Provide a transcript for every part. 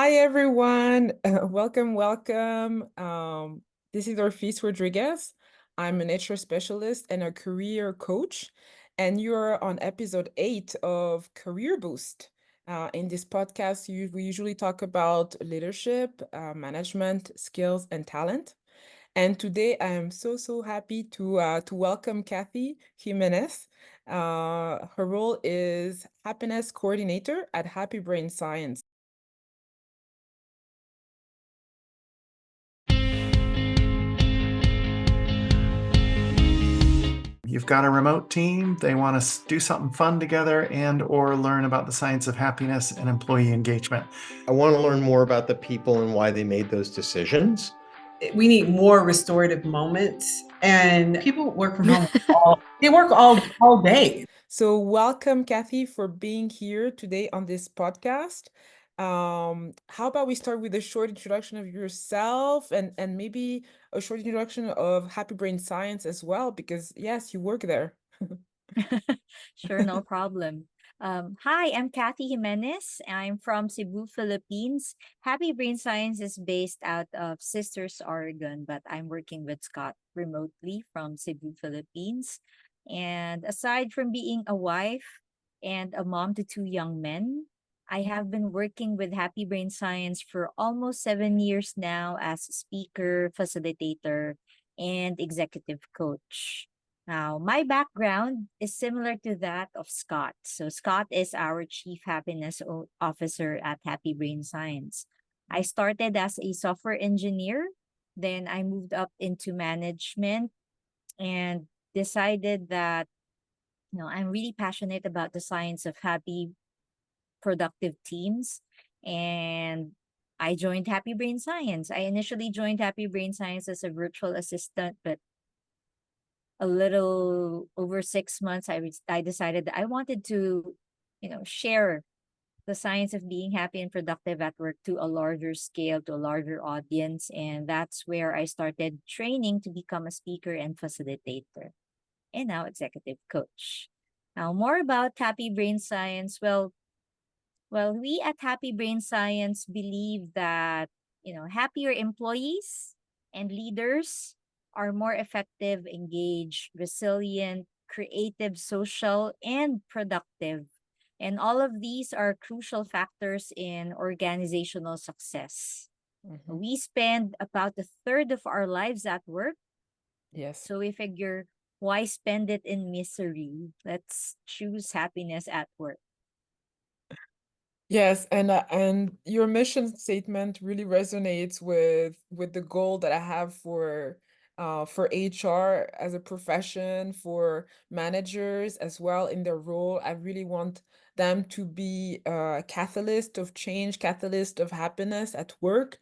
Hi, everyone. Welcome. This is Orfis Rodriguez. I'm an HR specialist and a career coach, and you're on episode 8 of Career Boost. In this podcast, we usually talk about leadership, management, skills, and talent. And today, I am so happy to welcome Cathy Jimenez. Her role is happiness coordinator at Happy Brain Science. You've got a remote team, they want to do something fun together and or learn about the science of happiness and employee engagement. I want to learn more about the people and why they made those decisions. We need more restorative moments, and people work from home they work all day. So welcome, Cathy, for being here today on this podcast. How about we start with a short introduction of yourself and maybe a short introduction of Happy Brain Science as well, because yes, you work there. Sure, no problem. Hi, I'm Cathy Jimenez. I'm from Cebu, Philippines. Happy Brain Science is based out of Sisters, Oregon, but I'm working with Scott remotely from Cebu, Philippines. And aside from being a wife and a mom to two young men, I have been working with Happy Brain Science for almost 7 years now as a speaker, facilitator, and executive coach. Now, my background is similar to that of Scott. So, Scott is our Chief Happiness Officer at Happy Brain Science. I started as a software engineer, then I moved up into management and decided that I'm really passionate about the science of happy, productive teams. And I joined Happy Brain Science. I initially joined Happy Brain Science as a virtual assistant, but a little over 6 months, I decided that I wanted to, share the science of being happy and productive at work to a larger scale, to a larger audience. And that's where I started training to become a speaker and facilitator, and now executive coach. Now, more about Happy Brain Science. Well, we at Happy Brain Science believe that, happier employees and leaders are more effective, engaged, resilient, creative, social, and productive. And all of these are crucial factors in organizational success. Mhm. We spend about a third of our lives at work. Yes. So we figure, why spend it in misery? Let's choose happiness at work. Yes, and your mission statement really resonates with the goal that I have for HR as a profession, for managers as well in their role. I really want them to be a catalyst of change, catalyst of happiness at work.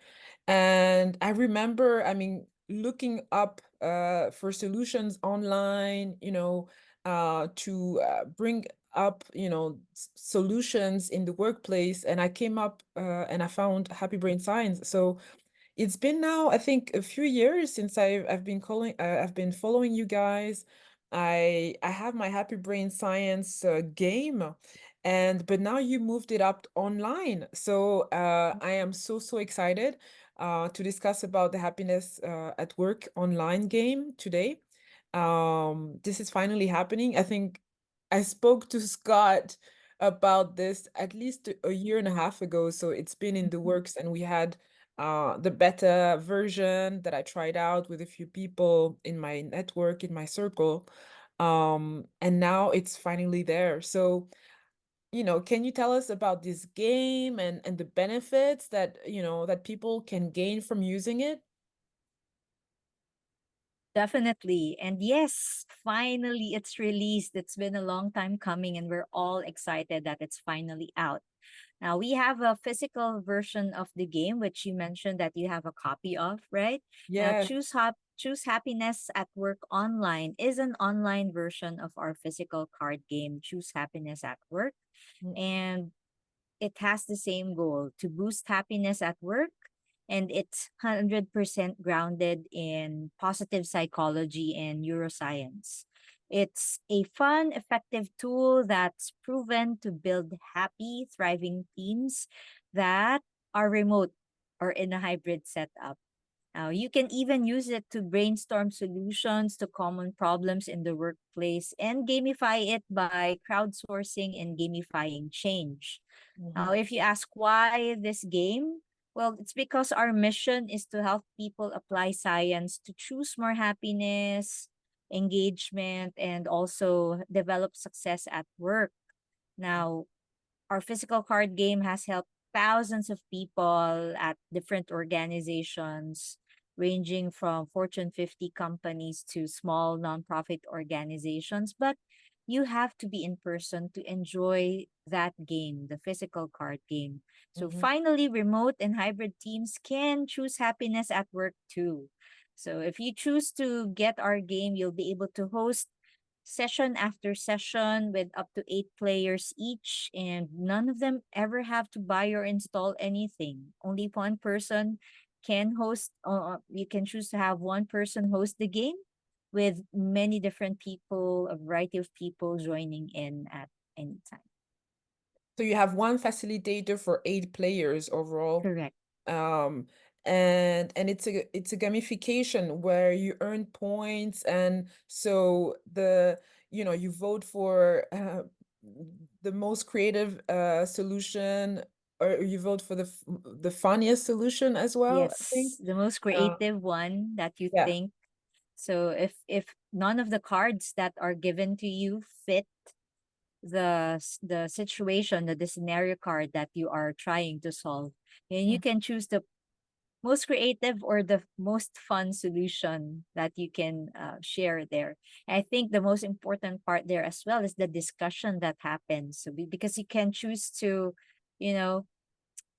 And I remember, I mean, looking up for solutions online, to bring up, solutions in the workplace, and I came up and I found Happy Brain Science. So it's been now, I think, a few years since I've been following you guys. I have my Happy Brain Science game, and but now you moved it up online. So I am so excited to discuss about the happiness at work online game today. This is finally happening. I think I spoke to Scott about this at least a year and a half ago, so it's been in the works, and we had the beta version that I tried out with a few people in my network, in my circle. And now it's finally there. So, can you tell us about this game and the benefits that, that people can gain from using it? Definitely. And yes, finally it's released. It's been a long time coming, and we're all excited that it's finally out. Now, we have a physical version of the game, which you mentioned that you have a copy of, right? Now, Yes. Choose Happiness at Work Online is an online version of our physical card game, Choose Happiness at Work. Mm. And it has the same goal to boost happiness at work, and it's 100% grounded in positive psychology and neuroscience. It's a fun, effective tool that's proven to build happy, thriving teams that are remote or in a hybrid setup. Now, you can even use it to brainstorm solutions to common problems in the workplace and gamify it by crowdsourcing and gamifying change. Now, Mhm. if you ask why this game, well, it's because our mission is to help people apply science to choose more happiness, engagement, and also develop success at work. Now, our physical card game has helped thousands of people at different organizations, ranging from Fortune 50 companies to small nonprofit organizations. But you have to be in person to enjoy that game, the physical card game. So Mhm. finally, remote and hybrid teams can choose happiness at work too. So if you choose to get our game, you'll be able to host session after session with up to 8 players each, and none of them ever have to buy or install anything. Only one person can host, you can choose to have one person host the game with many different people, a variety of people joining in at any time. So you have one facilitator for 8 players overall. Correct. um and it's a gamification where you earn points, and so you vote for the most creative solution, or you vote for the funniest solution as well, I think. Yes, the most uh, creative one that you yeah. think. So if none of the cards that are given to you fit the situation, the scenario card that you are trying to solve, and you Mm. can choose the most creative or the most fun solution that you can share there. I think the most important part there as well is the discussion that happens. So because you can choose to, you know,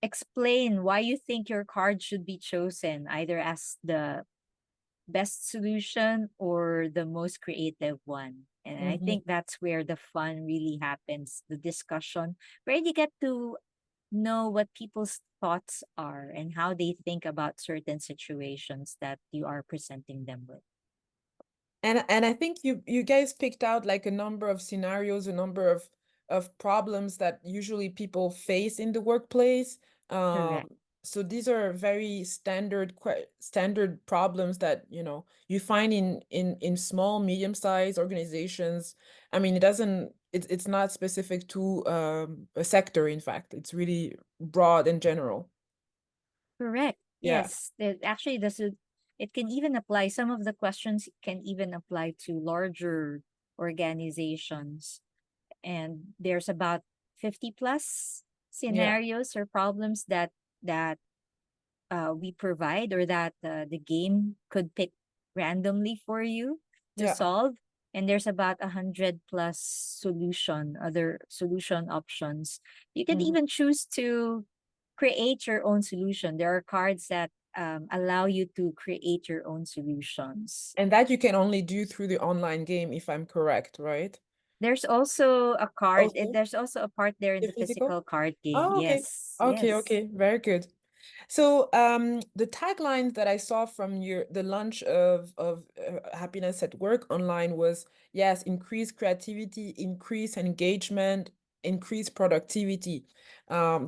explain why you think your card should be chosen, either as the best solution or the most creative one. And I Mhm. think that's where the fun really happens, the discussion, where you get to know what people's thoughts are and how they think about certain situations that you are presenting them with. And I think you guys picked out like a number of scenarios, a number of problems that usually people face in the workplace. Correct. Um, so these are very standard problems that you find in small, medium-sized organizations. I mean, it's not specific to a sector. In fact, it's really broad in general. Correct. Yeah. Yes. Actually, it can even apply, some of the questions can even apply to larger organizations. And there's about 50 plus Yeah. scenarios or problems that we provide, or that the game could pick randomly for you to Yeah. solve. And there's about 100 plus other solution options. You can Mhm. even choose to create your own solution. There are cards that allow you to create your own solutions. And that you can only do through the online game, if I'm correct, right? There's also a card, Also, there's also a part there in the the physical? physical card game. Oh, okay. Yes, Okay, yes. okay. Very good. So, the taglines that I saw from the launch of Happiness at Work online was, yes, increase creativity, increase engagement, increase productivity.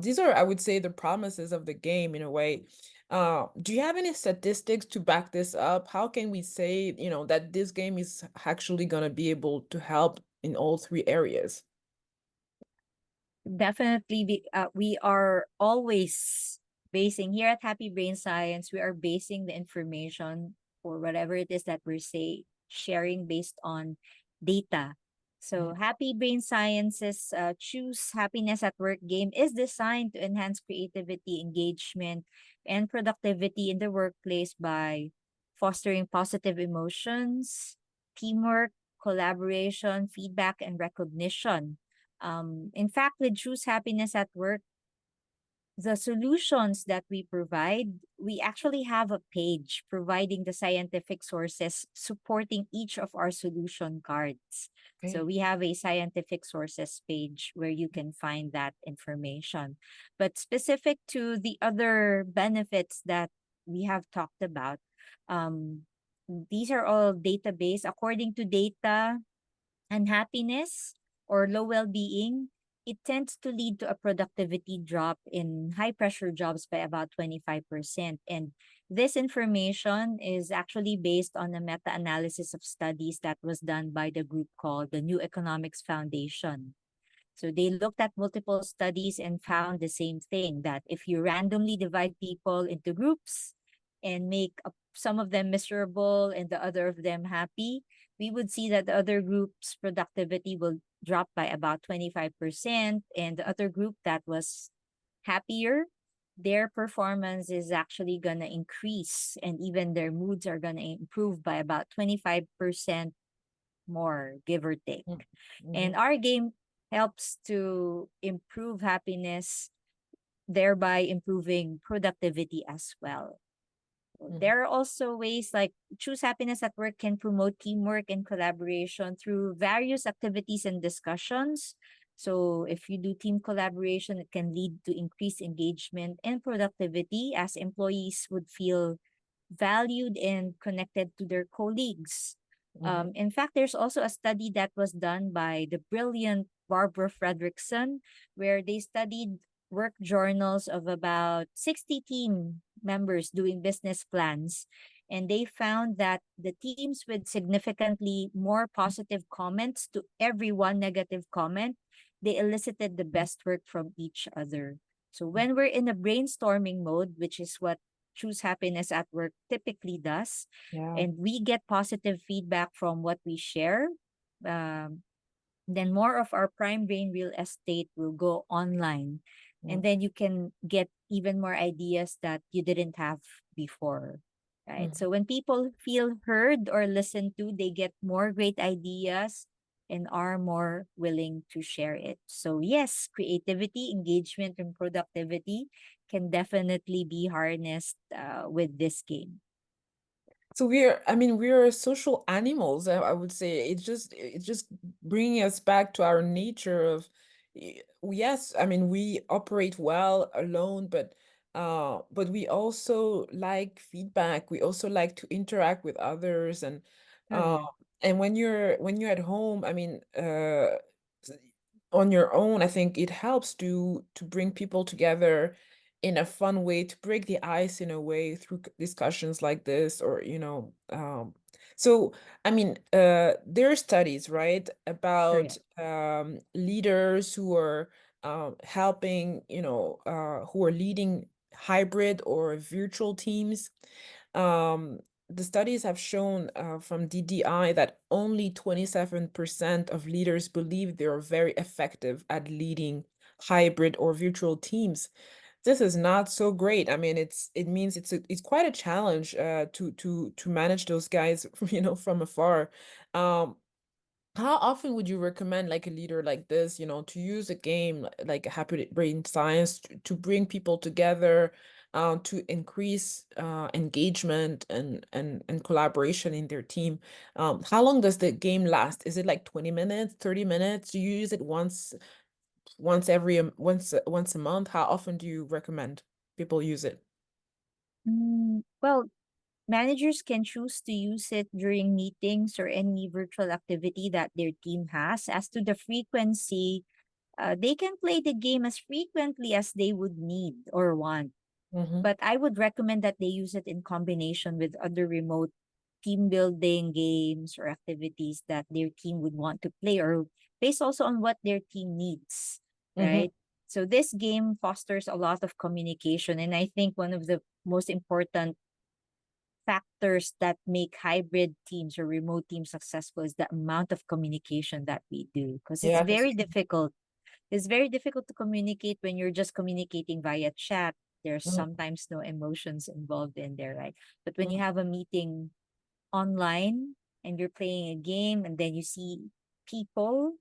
These are, I would say, the promises of the game in a way. Do you have any statistics to back this up? How can we say, that this game is actually gonna be able to help in all three areas? Definitely, we are always basing here at Happy Brain Science. We are basing the information or whatever it is that we're sharing based on data. So, Mhm. Happy Brain Science's Choose Happiness at Work game is designed to enhance creativity, engagement, and productivity in the workplace by fostering positive emotions, teamwork, collaboration, feedback, and recognition. In fact, with Choose Happiness at Work, the solutions that we provide, we actually have a page providing the scientific sources supporting each of our solution cards. So Okay. we have a scientific sources page where you can find that information. But specific to the other benefits that we have talked about, um, these are all database according to data. Unhappiness or low well-being it tends to lead to a productivity drop in high pressure jobs by about 25%. And this information is actually based on a meta analysis of studies that was done by the group called the New Economics Foundation. So they looked at multiple studies and found the same thing, that if you randomly divide people into groups and make some of them miserable and the other of them happy, we would see that the other group's productivity will drop by about 25%. And the other group that was happier, their performance is actually going to increase, and even their moods are going to improve by about 25% more, give or take. Mm-hmm. And our game helps to improve happiness, thereby improving productivity as well. There are also ways like Choose Happiness at Work can promote teamwork and collaboration through various activities and discussions. So, if you do team collaboration, it can lead to increased engagement and productivity, as employees would feel valued and connected to their colleagues. Mm-hmm. In fact, there's also a study that was done by the brilliant Barbara Fredrickson, where they studied work journals of about 60 team members doing business plans. And they found that the teams with significantly more positive comments to every one negative comment, they elicited the best work from each other. So when we're in a brainstorming mode, which is what Choose Happiness at Work typically does, Yeah. and we get positive feedback from what we share, um, then more of our prime brain real estate will go online. And Mm, then you can get even more ideas that you didn't have before. Right. mm. So when people feel heard or listened to, they get more great ideas and are more willing to share it. So, yes, creativity, engagement, and productivity can definitely be harnessed with this game. So I mean, we're social animals, I would say. It's just bringing us back to our nature of, yes, I mean, we operate well alone, but we also like feedback. We also like to interact with others, uh, Correct. and when you're at home, I mean, s- on your own, I think it helps to bring people together in a fun way, to break the ice in a way through discussions like this, or so I mean, there are studies, right, about Correct. leaders who are helping, who are leading hybrid or virtual teams. um the studies have shown, from DDI, that only 27% of leaders believe they are very effective at leading hybrid or virtual teams. This is not so great. I mean, it means it's quite a challenge, to manage those guys, from afar. Um, how often would you recommend, like, a leader like this, to use a game like Happy Brain Science, to bring people together, to increase engagement and collaboration in their team? How long does the game last? Is it like 20 minutes, 30 minutes? Do you use it once a month? How often do you recommend people use it? Well, managers can choose to use it during meetings or any virtual activity that their team has. As to the frequency, they can play the game as frequently as they would need or want. Mm-hmm. But I would recommend that they use it in combination with other remote team building games or activities that their team would want to play, or based also on what their team needs, Mm-hmm. right? So this game fosters a lot of communication. And I think one of the most important factors that make hybrid teams or remote teams successful is the amount of communication that we do, because it's Yeah, that's very true. difficult. It's very difficult to communicate when you're just communicating via chat. There's Mm, sometimes no emotions involved in there, right? But when you mm, have a meeting online and you're playing a game and then you see people,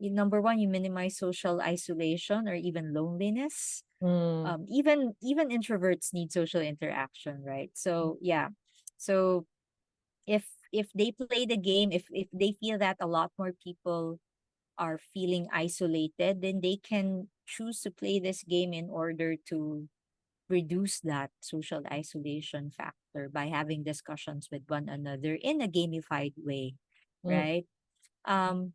number one, you minimize social isolation or even loneliness. mm, Even introverts need social interaction, right? So yeah. So if they play the game, if they feel that a lot more people are feeling isolated, then they can choose to play this game in order to reduce that social isolation factor by having discussions with one another in a gamified way, mm, right? um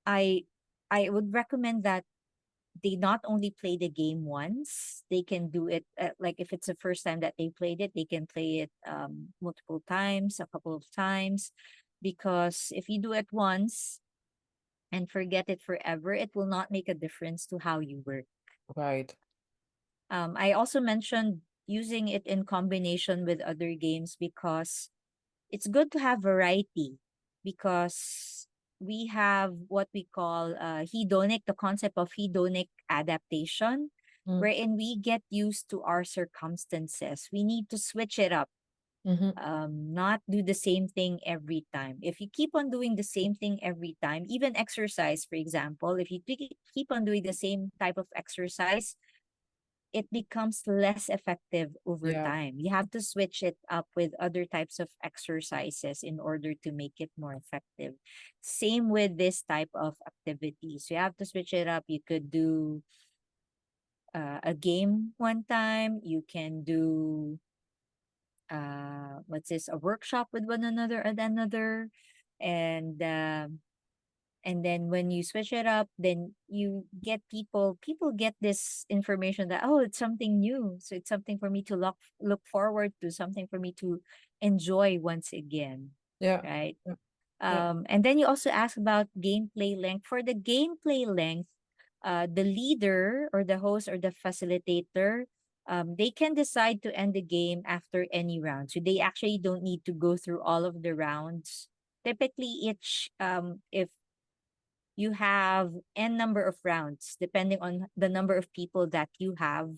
I I would recommend that they not only play the game once, they can do it like if it's the first time that they played it, they can play it multiple times, a couple of times, because if you do it once and forget it forever, it will not make a difference to how you work. Right. I also mentioned using it in combination with other games because it's good to have variety, because we have what we call hedonic, the concept of hedonic adaptation, Mm, wherein we get used to our circumstances. We need to switch it up, mhm. not do the same thing every time. If you keep on doing the same thing every time, even exercise, for example, if you keep on doing the same type of exercise, it becomes less effective over Yeah. time. You have to switch it up with other types of exercises in order to make it more effective. Same with this type of activities. You have to switch it up. You could do a game one time. You can do what's this, a workshop with one another and another, and and then when you switch it up, then you get people get this information that, oh, it's something new, so it's something for me to look forward to, something for me to enjoy once again, Yeah. right? Yeah. Yeah. And then you also ask about gameplay length. For the gameplay length, the leader or the host or the facilitator, they can decide to end the game after any round, so they actually don't need to go through all of the rounds. Typically, each if you have n number of rounds depending on the number of people that you have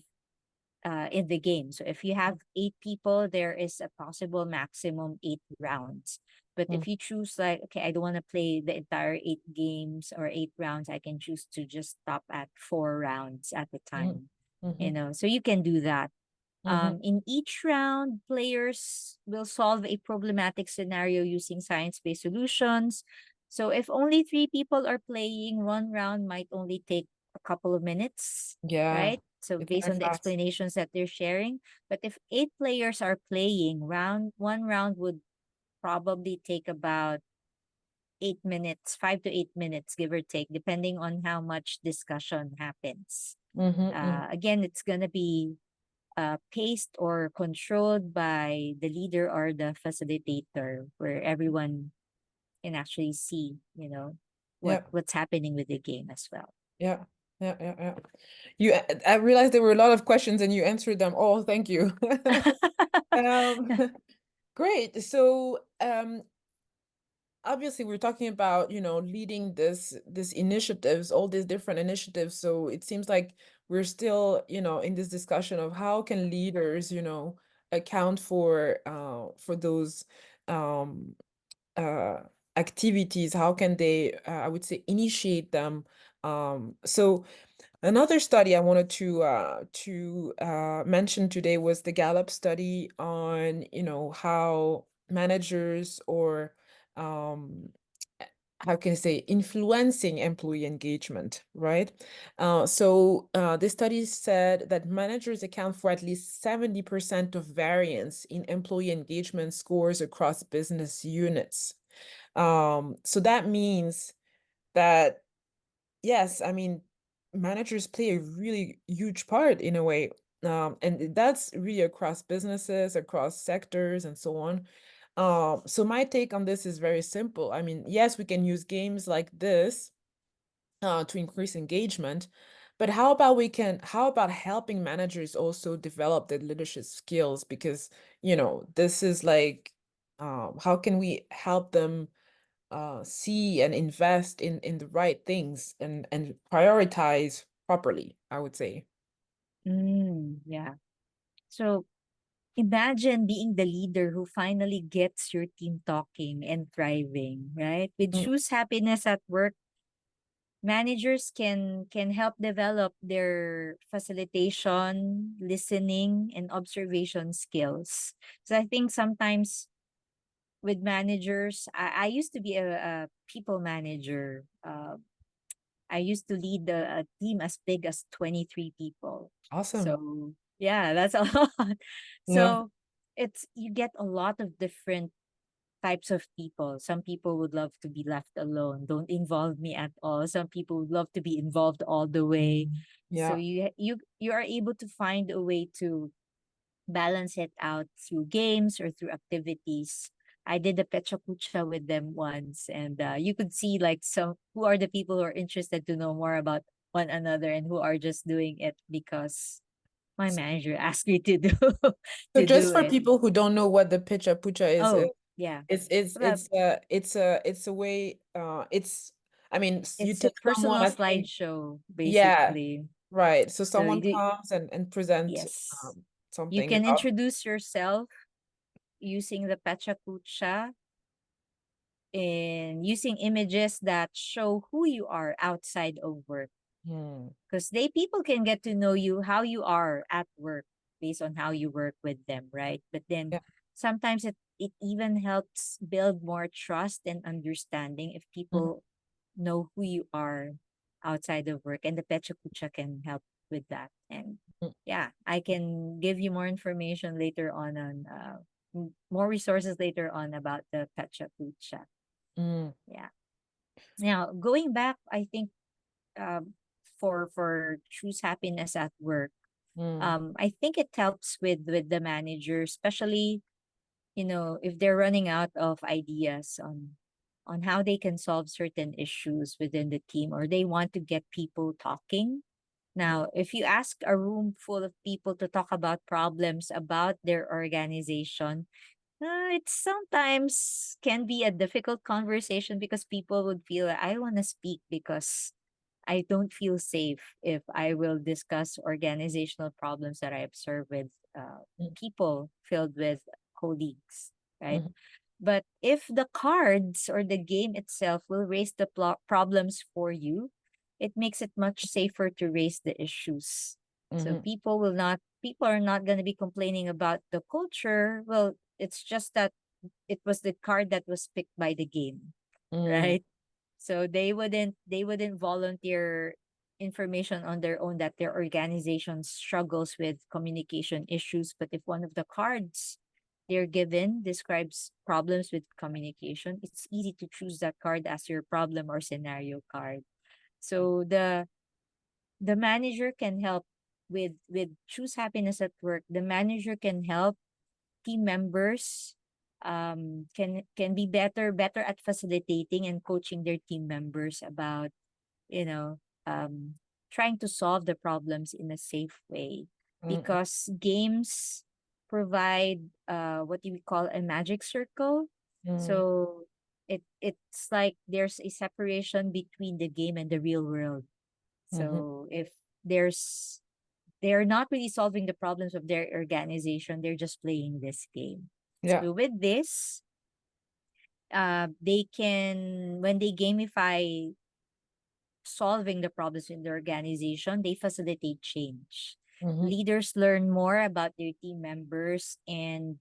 in the game. So if you have 8 people, there is a possible maximum 8 rounds. But Mm, if you choose like, okay, I don't want to play the entire 8 games or 8 rounds, I can choose to just stop at 4 rounds at a mhm, time. mhm, So you can do that. mhm. In each round, players will solve a problematic scenario using science-based solutions. So if only 3 people are playing, one round might only take a couple of minutes, Yeah. right? So It's based very on the fast. explanations that they're sharing. But if 8 players are playing, one round would probably take about 8 minutes, 5 to 8 minutes, give or take, depending on how much discussion happens. Mhm, mhm. Again, it's gonna be paced or controlled by the leader or the facilitator, where everyone can actually see, Yeah. what's happening with the game as well. Yeah. Yeah. Yeah. Yeah. I realized there were a lot of questions and you answered them all. Thank you. Um, great. So, obviously we're talking about, leading this initiatives, all these different initiatives. So it seems like we're still, in this discussion of how can leaders, account for those um uh activities, how can they I would say initiate them. So another study I wanted to mention today was the Gallup study on, how managers or um, how can I say influencing employee engagement, right? This study said that managers account for at least 70% of variance in employee engagement scores across business units. So that means that yes, I mean, managers play a really huge part in a way. And that's really across businesses, across sectors, and so on. So my take on this is very simple. I mean, yes, we can use games like this to increase engagement, but how about helping managers also develop their leadership skills? Because, this is like, how can we help them see and invest in the right things and prioritize properly, I would say. Yeah. So imagine being the leader who finally gets your team talking and thriving, right? With Mm, Choose Happiness at Work, managers can help develop their facilitation, listening, and observation skills. So I think sometimes with managers, I used to be a people manager. I used to lead a team as big as 23 people. awesome. So yeah, that's a lot. Yeah. So you get a lot of different types of people. Some people would love to be left alone. Don't involve me at all. Some people would love to be involved all the way. So Yeah. you are able to find a way to balance it out through games or through activities. I did the Pecha Kucha with them once, and you could see like some who are the people who are interested to know more about one another and who are just doing it because my manager asked me to do So to do just for it. people who don't know what the Picha Pucha is, Oh, yeah. Well, it's a way it's I mean you it's a take someone, personal I think, slideshow, yeah, basically. right. So So someone comes and present yes, you something can about. introduce yourself using the Pecha Kucha and using images that show who you are outside of work. Hmm. Because they people can get to know you how you are at work based on how you work with them, right? But then Yeah. sometimes it even helps build more trust and understanding if Mhm. people know who you are outside of work, and the Pecha Kucha can help with that. And Mm, yeah, I can give you more information later on more resources later on about the Pecha Kucha. mm, Yeah. Now going back, I think um, for choose happiness at work, mm, I think it helps with the manager, especially if they're running out of ideas on how they can solve certain issues within the team, or they want to get people talking. Now, if you ask a room full of people to talk about problems about their organization, it sometimes can be a difficult conversation because people would feel like, I want to speak because I don't feel safe if I will discuss organizational problems that I observe with mm, people filled with colleagues, right? mhm, But if the cards or the game itself will raise the problems for you, it makes it much safer to raise the issues. So mhm, people are not going to be complaining about the culture. Well, it's just that it was the card that was picked by the game, mm, right? So they wouldn't volunteer information on their own that their organization struggles with communication issues. But if one of the cards they're given describes problems with communication, it's easy to choose that card as your problem or scenario card. So the manager can help with choose happiness at work. The manager can help team members can be better at facilitating and coaching their team members about you know um trying to solve the problems in a safe way, mm, because games provide what do we call a magic circle. mm, So it's like there's a separation between the game and the real world. mhm. So if there's they're not really solving the problems of their organization, they're just playing this game. Yeah. So with this, they can when they gamify solving the problems in the organization, they facilitate change. Mhm, Leaders learn more about their team members and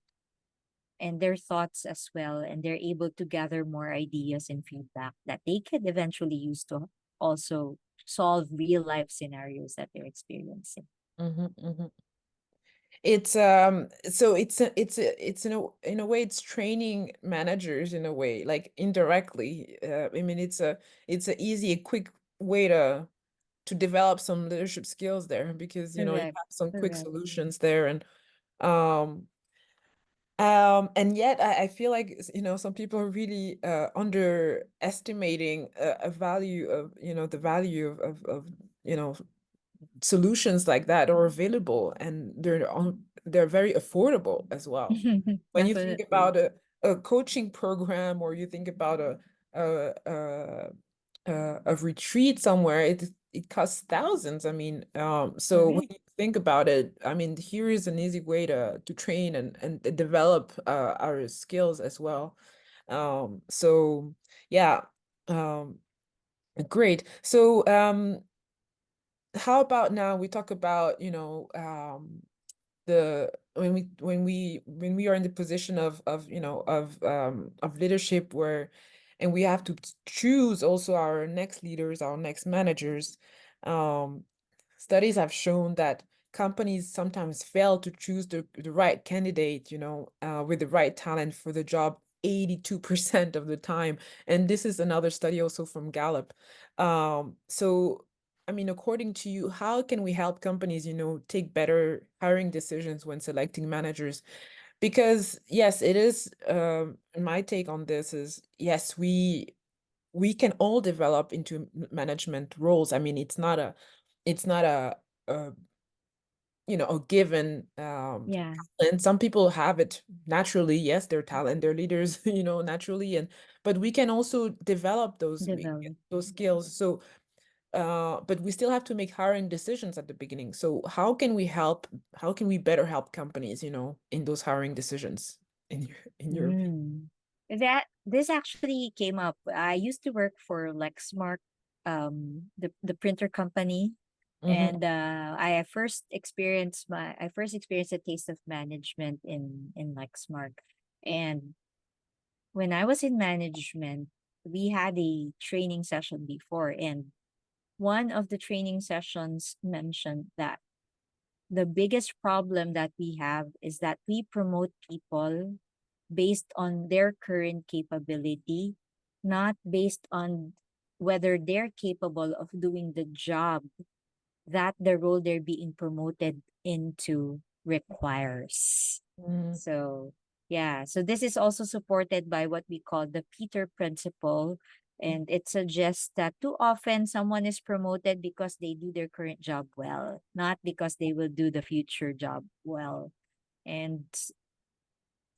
their thoughts as well, and they're able to gather more ideas and feedback that they could eventually use to also solve real life scenarios that they're experiencing. mhm, mhm. It's so it's in a way it's training managers in a way, like indirectly. I mean it's a easy, quick way to develop some leadership skills there, because you Correct. have some quick Correct. solutions there. Um and yet I feel like some people are really underestimating a value of the value of you know solutions like that are available, and they're very affordable as well. When you think Definitely. about a coaching program, or you think about a a, a retreat somewhere, it costs thousands. I mean, so when Correct. you think about it, I mean, here is an easy way to train and develop our skills as well. So yeah, um, great. So how about now we talk about the when we are in the position of of leadership, where and we have to choose also our next leaders, our next managers. um Studies have shown that companies sometimes fail to choose the right candidate, with the right talent for the job 82% of the time. And this is another study also from Gallup. So I mean, according to you, how can we help companies, take better hiring decisions when selecting managers? Because yes, it is, my take on this is, yes, we can all develop into management roles. I mean, it's not a a given Yeah, talent. Some people have it naturally. Yes, they're talent, they're leaders, naturally, and but we can also develop develop. those skills. So but we still have to make hiring decisions at the beginning. So how can we better help companies, in those hiring decisions in your view? Mm. That this actually came up. I used to work for Lexmark, the printer company, Mm-hmm. and I first experienced a taste of management in Lexmark, and when I was in management, we had a training session before, and one of the training sessions mentioned that the biggest problem that we have is that we promote people based on their current capability, not based on whether they're capable of doing the job that the role they're being promoted into requires. Mm-hmm. So, yeah, so this is also supported by what we call the Peter Principle. And it suggests that too often someone is promoted because they do their current job well, not because they will do the future job well. And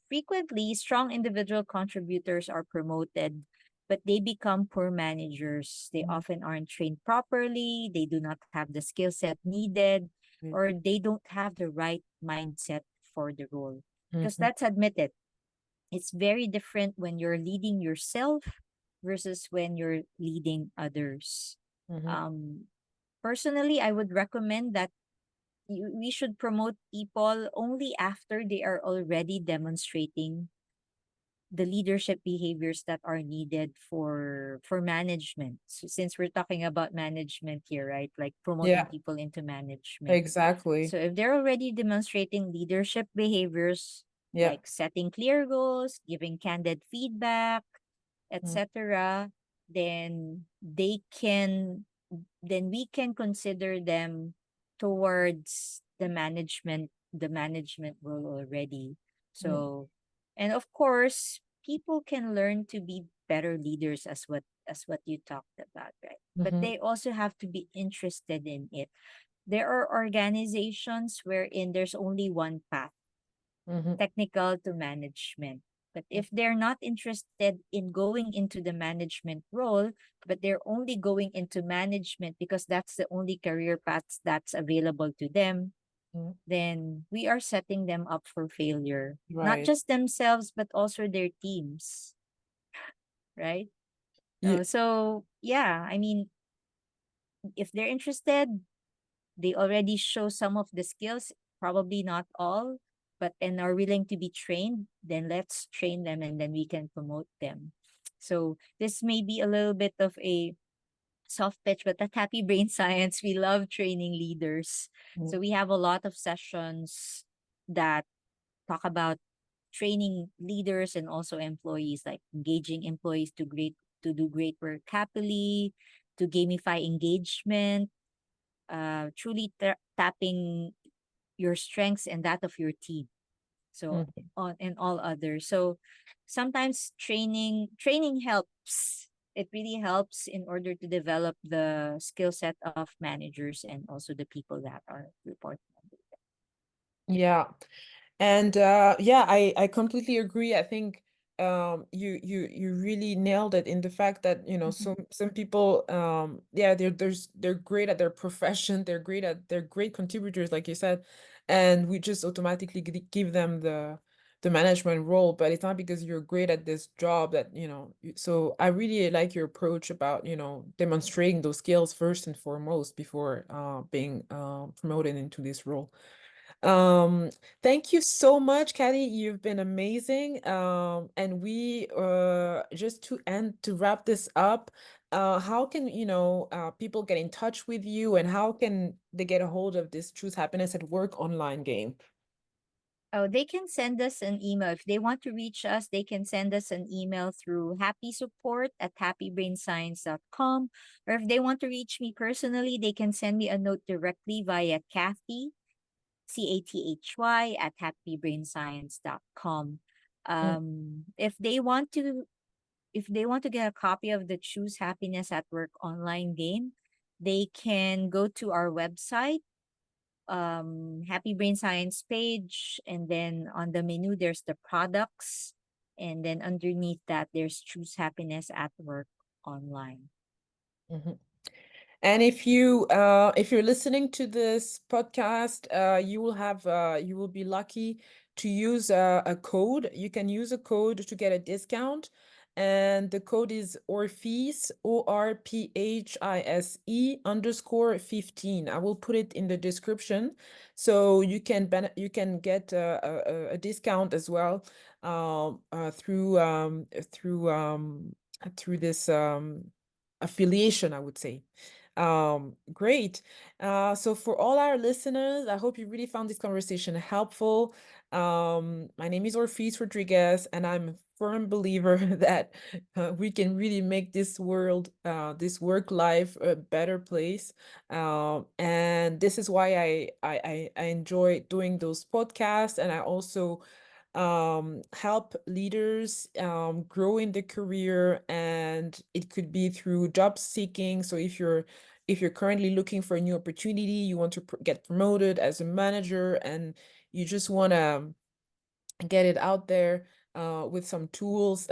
frequently, strong individual contributors are promoted, but they become poor managers. They often aren't trained properly, they do not have the skill set needed, or they don't have the right mindset for the role. Because Mm-hmm. let's admit it, it's very different when you're leading yourself versus when you're leading others. Mm-hmm. Um, Personally, I would recommend that we should promote people only after they are already demonstrating the leadership behaviors that are needed for management. So since we're talking about management here, right? Like promoting Yeah, people into management. exactly. So if they're already demonstrating leadership behaviors Yeah. like setting clear goals, giving candid feedback, Mm, etc., then then we can consider them towards the management role already. mm, So, and of course people can learn to be better leaders, as what you talked about, right? But mhm, they also have to be interested in it. There are organizations wherein there's only one path, mhm, technical to management. But if they're not interested in going into the management role, but they're only going into management because that's the only career paths that's available to them, mm. then we are setting them up for failure. Not Right. just themselves, but also their teams, right? Yeah. So, yeah, I mean, if they're interested, they already show some of the skills, probably not all, but and are willing to be trained, then let's train them and then we can promote them. So this may be a little bit of a soft pitch, but at Happy Brain Science, we love training leaders. Mm, So we have a lot of sessions that talk about training leaders and also employees, like engaging employees to do great work happily, to gamify engagement, truly tapping your strengths and that of your team. So mm. on and all others. So sometimes training helps. It really helps in order to develop the skill set of managers and also the people that are reporting. Yeah. And yeah, I completely agree. I think you really nailed it in the fact that, Mhm. some people, yeah, they're great at their profession, they're great contributors, like you said, and we just automatically give them the management role, but it's not because you're great at this job that, so I really like your approach about, demonstrating those skills first and foremost before being promoted into this role. Um, Thank you so much, Cathy. You've been amazing. And we just to wrap this up, how can people get in touch with you, and how can they get a hold of this Choose Happiness at Work online game? Oh, they can send us an email. If they want to reach us, they can send us an email through happysupport@happybrainscience.com. Or if they want to reach me personally, they can send me a note directly via Cathy, Cathy at happybrainscience.com. Mm. If they want to get a copy of the Choose Happiness at Work online game, they can go to our website, Happy Brain Science page, and then on the menu there's the products, and then underneath that there's Choose Happiness at Work online. Mhm. And if you're listening to this podcast, you will be lucky to use a code. You can use a code to get a discount, and the code is ORPHISE, ORPHISE _15. I will put it in the description, so you can get a discount as well, through this affiliation, I would say. Great. So for all our listeners, I hope you really found this conversation helpful. My name is Orfis Rodriguez, and I'm a firm believer that we can really make this world, this work life, a better place. And this is why I enjoy doing those podcasts, and I also help leaders grow in the career, and it could be through job seeking. So if you're currently looking for a new opportunity, you want to get promoted as a manager, and you just want to get it out there with some tools,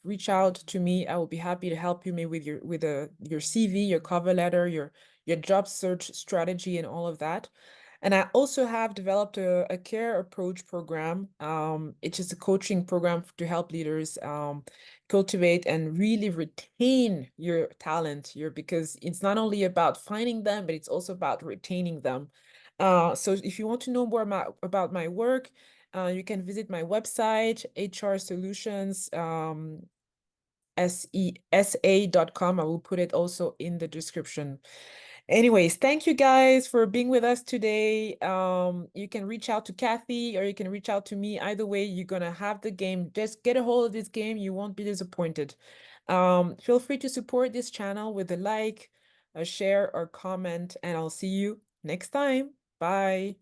reach out to me. I will be happy to help you, maybe with your CV, your cover letter, your job search strategy, and all of that. And I also have developed a care approach program. It's just a coaching program to help leaders cultivate and really retain your talent, because it's not only about finding them, but it's also about retaining them. So if you want to know more about my work, you can visit my website, HR Solutions, SESA.com. I will put it also in the description. Anyways, thank you guys for being with us today. You can reach out to Cathy, or you can reach out to me. Either way, you're gonna have the game. Just get a hold of this game. You won't be disappointed. Feel free to support this channel with a like, a share, or comment, and I'll see you next time. Bye.